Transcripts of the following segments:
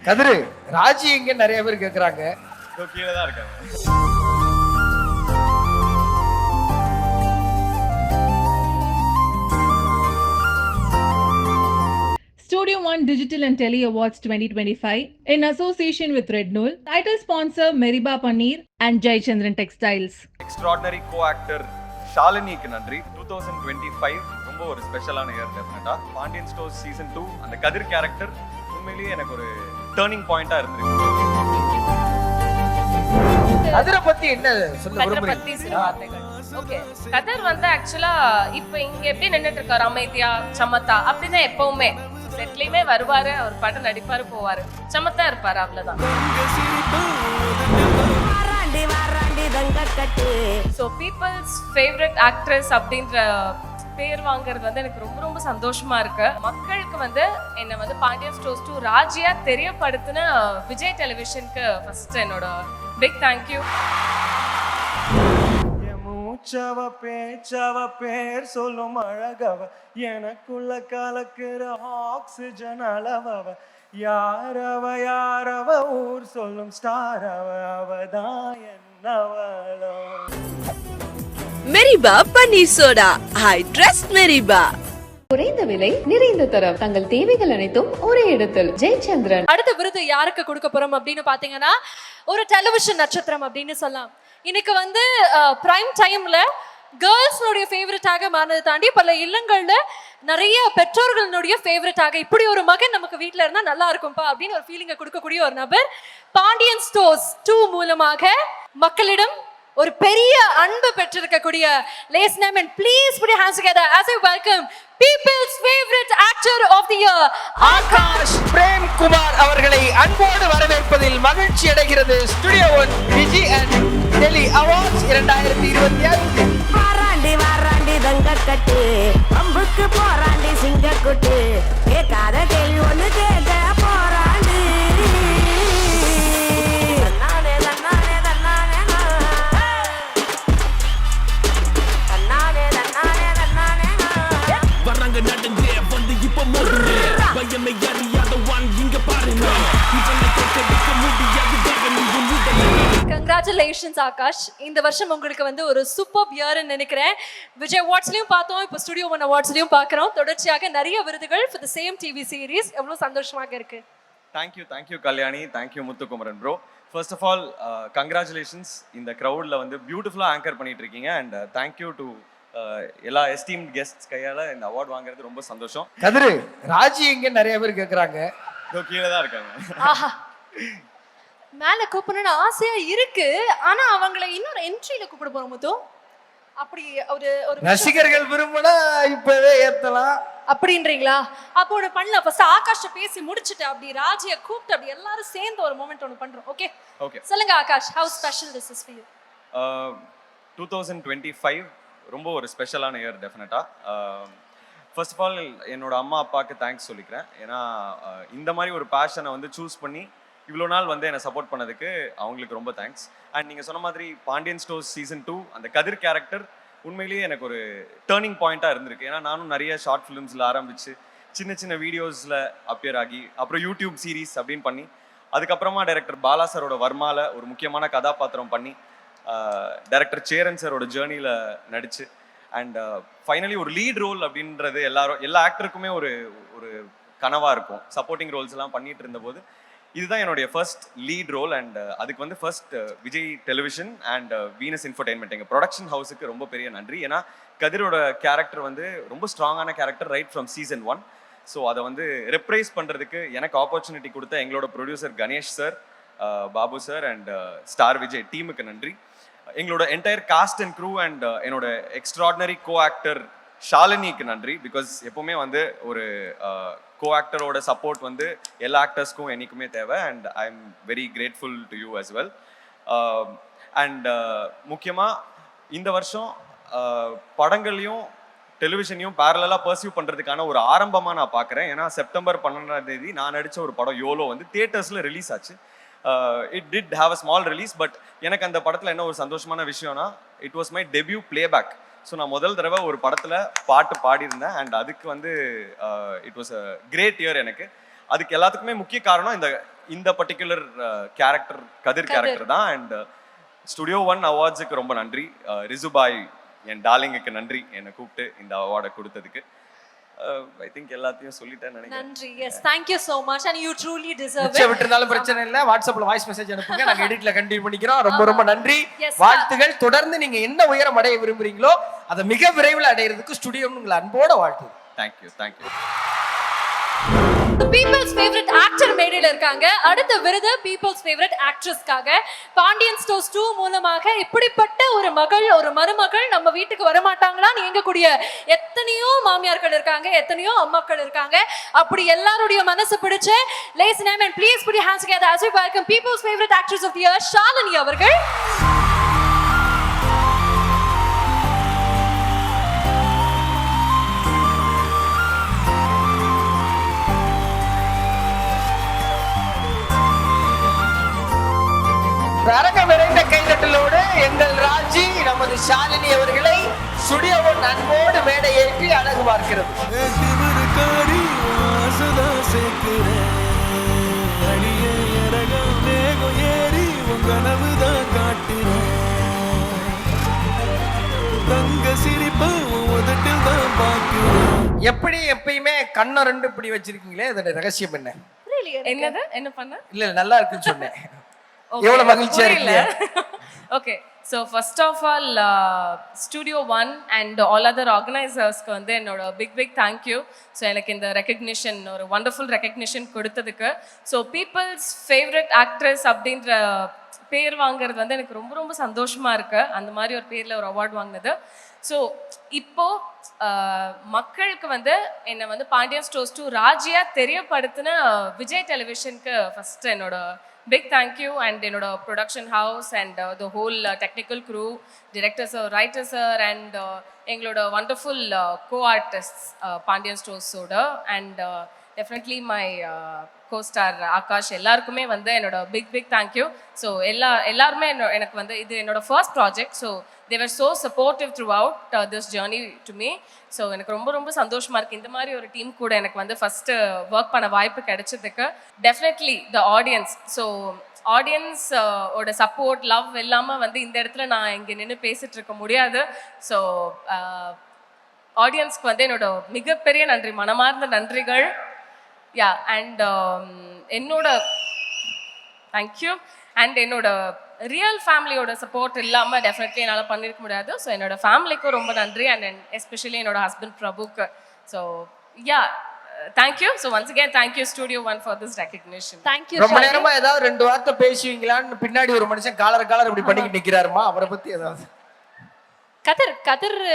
கதிரு ராஜி எங்க நிறைய பேர் கேக்குறாங்க. கீழே தான் இருக்காங்க. Studio One Digital and Tele Awards 2025 in association with Red Nool. Title sponsor Meriba Paneer and Jai Chandran Textiles. Extraordinary co actor ஷாலினிக்கு நன்றி. 2025 ரொம்ப ஒரு ஸ்பெஷலான இயர் டெஃபினட்டா. பாண்டியன் ஸ்டோர்ஸ் சீசன் 2 அந்த கதிர் கேரக்டர் உண்மையிலேயே எனக்கு ஒரு டர்னிங் பாயிண்டா இருந்திருக்கு. கதிரை பத்தி என்ன சொல்ல விரும்புறீங்க? ஓகே, கதிர் வந்து ஆக்சுவலா இப்ப இங்க எப்படி நின்னுட்டு இருக்காரு, அமைதியா சமத்தா அப்படிதான் எப்பவுமே செட்லயுமே வருவாரு, அவர் பாட்டு நடிப்பாரு, போவாரு, சமத்தா இருப்பாரு, அவ்வளவுதான். ஸோ பீப்புள்ஸ் ஃபேவரட் ஆக்ட்ரஸ் அப்படின்ற பேர் வாங்குறது வந்து எனக்கு ரொம்ப ரொம்ப சந்தோஷமா இருக்கு. மக்களுக்கு வந்து என்னை வந்து பாண்டியன் ஸ்டோர்ஸ் 2 ராஜியா தெரியப்படுத்தின விஜய் டெலிவிஷனுக்கு ஃபர்ஸ்ட் என்னோட பிக் தேங்க்யூ. மூச்சவ பேச்சவ பேர் சொல்லும் அழகவ எனக்குள்ள கலக்குற ஆக்சிஜன் அளவவ யாரவ ஊர் சொல்லும் ஸ்டார் அவதான் என்னவளோ. மெரிபா பன்னீர் சோடா, ஐ ட்ரஸ்ட் மெரிபா. குறைந்த விலை நிறைந்த தரம், தங்கள் தேவைகள் அனைத்தும் ஒரே இடத்தில். ஜெயச்சந்திரன். அடுத்த விருது யாருக்கு கொடுக்க போறோம் அப்படின்னு பாத்தீங்கன்னா ஒரு டெலிவிஷன் நட்சத்திரம் அப்படின்னு சொல்லலாம். இன்னைக்கு வந்து பிரைம் டைம்ல கேர்ள்ஸ்னுடைய ஃபேவரட்டாக மாறினதை தாண்டி பல இல்லங்கள்ல நிறைய பெற்றோர்களுடைய ஃபேவரட்டாக இப்படி ஒரு மகன் நமக்கு வீட்டில் இருந்தால் நல்லா இருக்கும்பா அப்படின்னு ஒரு ஃபீலிங்கை கொடுக்கக்கூடிய ஒரு நபர் பாண்டியன் ஸ்டோர்ஸ் 2 மூலமாக மக்களிடம் ஒரு பெரிய அன்பு பெற்றிருக்கக்கூடிய லேஸ் name and please put your hands together as I welcome people's favorite actor of the year Akash Prem Kumar அவர்களை அன்போடு வரவேற்பதில் மகிழ்ச்சி அடைகிறது ஸ்டுடியோ ஒன் விஜி அண்ட் டெல்லி அவார்ட்ஸ் 2025. வாராண்டி தங்கக்கட்டு அம்புக்கு போராண்டி சிங்கக்குட்டு கேட்காத கேள்வி ஒண்ணு கேட்க போராண்டி. வராங்க நடுங்க வந்து இப்ப மோதுங்க பயமே அறியாத வான் இங்க பாருங்க இவனை கேட்க முடியாது கங்க்ராச்சுலேஷன்ஸ் ஆகாஷ். இந்த வருஷம் உங்களுக்கு வந்து ஒரு சூப்பர் இயர்னு நினைக்கிறேன். விஜய் அவார்ட்ஸ்லயும் பார்த்தோம், இப்போ ஸ்டுடியோ ஒன் அவார்ட்ஸ்லயும் பார்க்குறோம். தொடர்ச்சியாக நிறைய விருதுகள் for the same TV series. எவ்வளோ சந்தோஷமாக இருக்கு. Thank you Kalyani, thank you Muthukumaran bro. First of all congratulations. இந்த க்ரௌட்ல வந்து பியூட்டிஃபுல்லாக ஆங்கர் பண்ணிட்டு இருக்கீங்க அண்ட் தேங்க்யூ டு எல்லா எஸ்டீம் கெஸ்ட்ஸ் கையால இந்த அவார்ட் வாங்குறது ரொம்ப சந்தோஷம். கதிரு ராஜி எங்க நிறைய பேர் கேக்குறாங்க. கீழே தான் இருக்காங்க. ஆஹா, மேல கூப்பிடணும்னு ஆசையா இருக்கு, ஆனா அவங்களை இன்னொரு என்ட்ரியில கூப்பிட போறோம் முத்து. அப்படி ஒரு ரசிகர்கள் விரும்பினா இப்பவே ஏத்தலாம் அப்படின்றீங்களா? அப்போ ஒன்று பண்ணலாம். ஃபர்ஸ்ட் ஆகாஷ் பேசி முடிச்சுட்டு அப்படி ராஜியை கூப்பிட்டு அப்படி எல்லாரும் சேர்ந்து ஒரு மொமெண்ட் ஒன்று பண்றோம். ஓகே சொல்லுங்க Akash, how special this is for you? 2025 ரொம்ப ஒரு ஸ்பெஷலான இயர் டெஃபினட்டா. ஃபர்ஸ்ட் ஆஃப் ஆல் என்னோட அம்மா அப்பாவுக்கு தேங்க்ஸ் சொல்லிக்கிறேன். ஏன்னா இந்த மாதிரி ஒரு பேஷனை வந்து சூஸ் பண்ணி இவ்வளோ நாள் வந்து என்னை சப்போர்ட் பண்ணதுக்கு அவங்களுக்கு ரொம்ப தேங்க்ஸ். அண்ட் நீங்கள் சொன்ன மாதிரி பாண்டியன் ஸ்டோர்ஸ் சீசன் 2 அந்த கதிர் கேரக்டர் உண்மையிலேயே எனக்கு ஒரு டேர்னிங் பாயிண்ட்டாக இருந்திருக்கு. ஏன்னா நானும் நிறைய ஷார்ட் ஃபிலிம்ஸில் ஆரம்பித்து சின்ன வீடியோஸில் அப்பியர் ஆகி அப்புறம் யூடியூப் சீரீஸ் அப்படின்னு பண்ணி அதுக்கப்புறமா டைரக்டர் பாலா சாரோட வர்மாவில் ஒரு முக்கியமான கதாபாத்திரம் பண்ணி டைரக்டர் சேரன் சாரோட ஜேர்னியில் நடித்து அண்ட் ஃபைனலி ஒரு லீட் ரோல் அப்படின்றது எல்லா ஆக்டருக்குமே ஒரு ஒரு கனவாக இருக்கும். சப்போர்ட்டிங் ரோல்ஸ் எல்லாம் பண்ணிட்டு இருந்தபோது இதுதான் என்னுடைய ஃபர்ஸ்ட் லீட் ரோல் அண்ட் அதுக்கு வந்து first Vijay television and Venus infotainment எங்கள் ப்ரொடக்ஷன் ஹவுஸுக்கு ரொம்ப பெரிய நன்றி. ஏன்னா கதிரோட கேரக்டர் வந்து ரொம்ப ஸ்ட்ராங்கான character right from season 1. So அதை வந்து ரெப்ரைஸ் பண்ணுறதுக்கு எனக்கு ஆப்பர்ச்சுனிட்டி கொடுத்த எங்களோட producer Ganesh sir, Babu sir and star Vijay டீமுக்கு நன்றி. எங்களோட entire cast and crew and என்னோட எக்ஸ்ட்ராடினரி கோ ஆக்டர் ஷாலினிக்கு நன்றி. பிகாஸ் எப்பவுமே வந்து ஒரு கோ ஆக்டரோட சப்போர்ட் வந்து எல்லா ஆக்டர்ஸ்க்கும் என்றைக்குமே தேவை and I am very grateful to you as well. And முக்கியமாக இந்த வருஷம் படங்களையும் டெலிவிஷனையும் பேரலாக பர்சியூ பண்ணுறதுக்கான ஒரு ஆரம்பமாக நான் பார்க்குறேன். ஏன்னா செப்டம்பர் 12 நான் நடித்த ஒரு படம் யோலோ வந்து தியேட்டர்ஸில் ரிலீஸ் ஆச்சு. It did have a small release. But எனக்கு அந்த படத்தில் என்ன ஒரு சந்தோஷமான விஷயம்னா it was my debut playback. So நான் முதல் தடவை ஒரு படத்தில் பாட்டு பாடியிருந்தேன் அண்ட் அதுக்கு வந்து it was a great year எனக்கு. அதுக்கு எல்லாத்துக்குமே முக்கிய காரணம் இந்த பர்டிகுலர் கேரக்டர் கதிர் கேரக்டர் தான். அண்ட் ஸ்டுடியோ 1 அவார்ட்ஸுக்கு ரொம்ப நன்றி. ரிசுபாய் என் டார்லிங்குக்கு நன்றி என்னை கூப்பிட்டு இந்த அவார்டை கொடுத்ததுக்கு. ஐ திங்க் எல்லாத்தையும் சொல்லிட்டேன்னு நினைக்கிறேன். நன்றி. Yes, thank you so much and you truly deserve மிச்சம் it. விட்டுருந்தாலும் பிரச்சனை இல்ல, வாட்ஸ்அப்ல வாய்ஸ் மெசேஜ் அனுப்புங்க, நாங்க எடிட்ல கண்டினியூ பண்ணிக்கிறோம். ரொம்ப ரொம்ப நன்றி, Yes, வாழ்த்துகள். தொடர்ந்து நீங்க என்ன உயரம் அடைய விரும்புறீங்களோ அதை மிக விரைவில் அடையிறதுக்கு ஸ்டுடியோ உங்களை அன்போட வாழ்த்து. தேங்க்யூ. பீப்பிள்ஸ் ஃபேவரட் ஆக்டர் மேடையில இருக்காங்க. அடுத்த விருது பீப்பிள்ஸ் ஃபேவரட் ஆக்ட்ரஸ்க்காக பாண்டியன் ஸ்டோர்ஸ் 2 மூலமாக இப்படிப்பட்ட ஒரு மகள் ஒரு மருமகள் நம்ம வீட்டுக்கு வரமாட்டாங்களான்னு ஏங்கக்கூடிய எத்தனையோ மாமியார்கள் இருக்காங்க, எத்தனையோ அம்மாக்கள் இருக்காங்க. அப்படி எல்லாருடைய மனசு பிடிச்ச லேஸ் name and please put your hands together as we welcome people's favourite actress of the year Shalini அவர்கள். அரங்க நிறைந்த கைதட்டலோடு எங்கள் ராஜி நமது ஷாலினி அவர்களை ஸ்டுடியோ 1 அன்போடு மேடை ஏற்றி அழகு பார்க்கிறது. எப்படி எப்பயுமே கண்ணை 2 இப்படி வச்சிருக்கீங்களே, அதோட ரகசியம் என்ன? என்னது என்ன பண்ண? இல்ல நல்லா இருக்குன்னு சொன்னேன். எவ்வளவு மகிழ்ச்சியா இருக்கீங்க. Okay, so first of all studio 1 and all other ஆர்கனைசர்ஸ்க்கு வந்து என்னோட பிக் தேங்க்யூ. ஸோ எனக்கு இந்த ரெக்கக்னிஷன் ஒரு வண்டர்ஃபுல் ரெக்கக்னிஷன் கொடுத்ததுக்கு. ஸோ பீப்புள்ஸ் ஃபேவரட் ஆக்ட்ரஸ் அப்படின்ற பேர் வாங்குறது வந்து எனக்கு ரொம்ப ரொம்ப சந்தோஷமா இருக்கு. அந்த மாதிரி ஒரு பேர்ல ஒரு அவார்ட் வாங்கினது. ஸோ இப்போ மக்களுக்கு வந்து என்னை வந்து பாண்டியன் ஸ்டோர்ஸ் 2 ராஜியா தெரியப்படுத்தின விஜய் டெலிவிஷனுக்கு ஃபர்ஸ்ட் என்னோட big thank you and என்னோட production house and the whole technical crew, director sir, writer sir and எங்களோட wonderful co-artists Pandian Stores oda and definitely my co-star Akash எல்லாருக்குமே வந்து என்னோட big thank you. So எல்லாருமே எனக்கு வந்து இது என்னோட first project, so they were so supportive throughout this journey to me. So எனக்கு ரொம்ப ரொம்ப சந்தோஷமா இருக்கு இந்த மாதிரி ஒரு டீம் கூட எனக்கு வந்து ஃபர்ஸ்ட் ஒர்க் பண்ண வாய்ப்பு கிடைச்சதுக்கு. Definitely the audience, so audience ஓட சப்போர்ட் லவ் எல்லாமே வந்து இந்த இடத்துல நான் இங்கே நின்று பேசிட்டு இருக்க முடியாது. ஸோ ஆடியன்ஸ்க்கு வந்து என்னோட மிகப்பெரிய நன்றி, மனமார்ந்த நன்றிகள். யா அண்ட் என்னோட தேங்க்யூ அண்ட் என்னோட ரியல் ஃபேமிலியோட சப்போர்ட் இல்லாமல் டெஃபினெட்லி என்னால் பண்ணியிருக்க முடியாது. ஸோ என்னோட ஃபேமிலிக்கும் ரொம்ப நன்றி அண்ட் எஸ்பெஷலி என்னோட ஹஸ்பண்ட் பிரபுக்கு. So yeah thank you. So once again thank you studio 1 for this recognition. Thank you. ரொம்ப நேரமா ஏதாவது 2 வார்த்தை பேசுவீங்களான்னு பின்னாடி ஒரு மனுஷன் காலர் இப்படி பண்ணிக்கிட்டு நிக்கிறாருமா, அவரை பத்தி ஏதாவது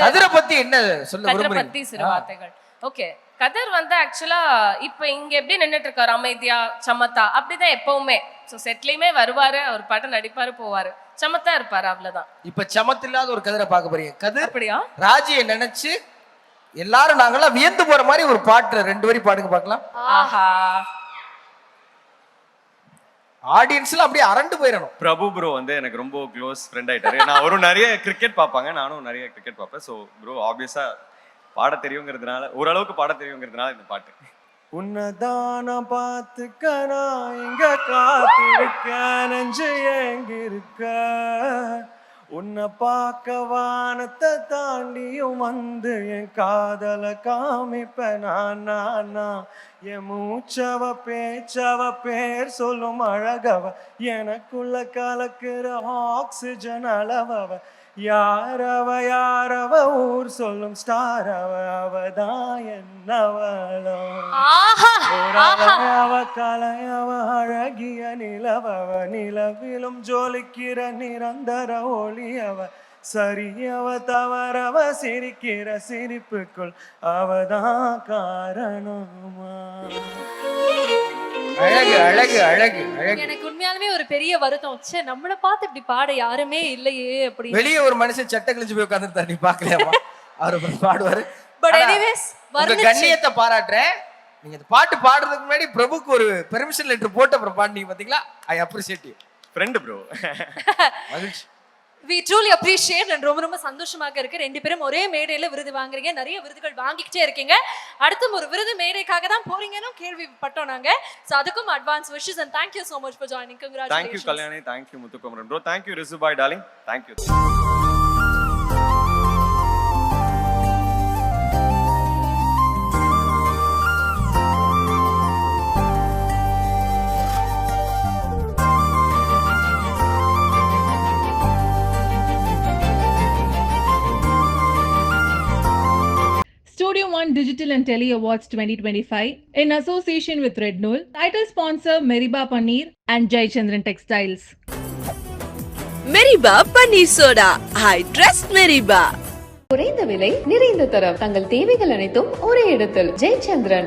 கதிரை பத்தி என்ன சொல்ல விரும்புறீங்க? பத்தி சிறு வார்த்தைகள். ஓகே, கதிர் வந்து ஆக்சுவலா இப்ப இங்க எப்படி நின்றுட்டு இருக்காரு அமைதியா சமத்தா, அப்படிதான் எப்பவுமே. ஸோ செட்லயுமே வருவாரு, அவர் பாட்டு நடிப்பாரு போவாரு, சமத்தா இருப்பாரு, அவ்வளவுதான். இப்ப சமத்தில்லாத ஒரு கதிரை பார்க்க போறீங்க. கதிர் அப்படியா? ராஜியை நினைச்சு எல்லாரும் நாங்கெல்லாம் வியந்து போற மாதிரி ஒரு பாட்டு 2 வரி பாடுங்க பார்க்கலாம். ஆஹா, ஆடியன்ஸ்ல அப்படியே அரண்டு போயிடணும். பிரபு ப்ரோ வந்து எனக்கு ரொம்ப க்ளோஸ் ஃப்ரெண்ட் ஆயிட்டாரு. நான் அவரும் நிறைய கிரிக்கெட் பார்ப்பாங்க, நானும் நிறைய கிரிக்கெட் பார்ப்பேன். ஸோ ப்ரோ ஆப்வியஸா பாட தெரியுங்கிறதுனால, ஓரளவுக்கு பாட தெரியுங்கிறதுனால இந்த பாட்டு. உன்னதான பார்த்துக்க நான் இங்க காத்திருக்க, நெஞ்சு எங்கிருக்க, உன்னை பார்க்க வானத்தை தாண்டியும் வந்து என் காதலை காமிப்ப நான் என் மூச்சவ பேச்சவ பேர் சொல்லும் அழகவ, எனக்குள்ள கலக்குற ஆக்சிஜன் அளவவ, யாரவ ஊர் சொல்லும் ஸ்டார் அவதான் என்னவளோ, அவ கலையவ அழகிய நிலவவ, நிலவிலும் ஜொலிக்கிற நிரந்தர ஒளியவ, சரியவ தவறவ சிரிக்கிற சிரிப்புக்குள் அவதான் காரணமா. அழகு அழகு அழகு அழகு. எனக்கு உண்மையாலுமே ஒரு பெரிய வருத்தம், ச்சே நம்மள பார்த்து இப்படி பாட யாருமே இல்லையே அப்படி. வெளியே ஒரு மனுஷன் சட்டை கிழிஞ்சு போய் உட்கார்ந்து நீ பாக்கலையாமா, அவர் பாடுவாரு. பட் எனிவேஸ் உங்க கண்ணியத்தை பாராட்டுறேன். நீங்க இந்த பாட்டு பாடுறதுக்கு முன்னாடி பிரபுக்கு ஒரு பெர்மிஷன் லெட்டர் போட்டு அப்புறம் பாடுனீங்க பாத்தீங்களா, I appreciate you. Friend bro. மகிழ்ச்சி. we truly appreciate and ரொம்ப ரொம்ப சந்தோஷமாக இருக்கு. ரெண்டு பேரும் ஒரே மேடையில விருது வாங்குறீங்க, நிறைய விருதுகள் வாங்கிக்கிட்டே இருக்கீங்க. அடுத்தும் ஒரு விருது மேடைக்காக தான் போறீங்கன்னு கேள்விப்பட்டோம் நாங்க. So அதுக்கும் advance wishes and thank you so much for joining. Congratulations. Thank you Kalyani, thank you Muthukumaran bro, thank you Rizu bhai darling, thank you. Studio One Digital and Tele Awards 2025 in association with Red Nool. Title sponsor Meriba Paneer and Jai Chandran Textiles. Meriba paneer soda, I trust Meriba. குறைந்த விலை நிறைந்த தரம் தங்கள் தேவைகள் அனைத்தும் ஒரே இடத்தில் ஜெயச்சந்திரன்.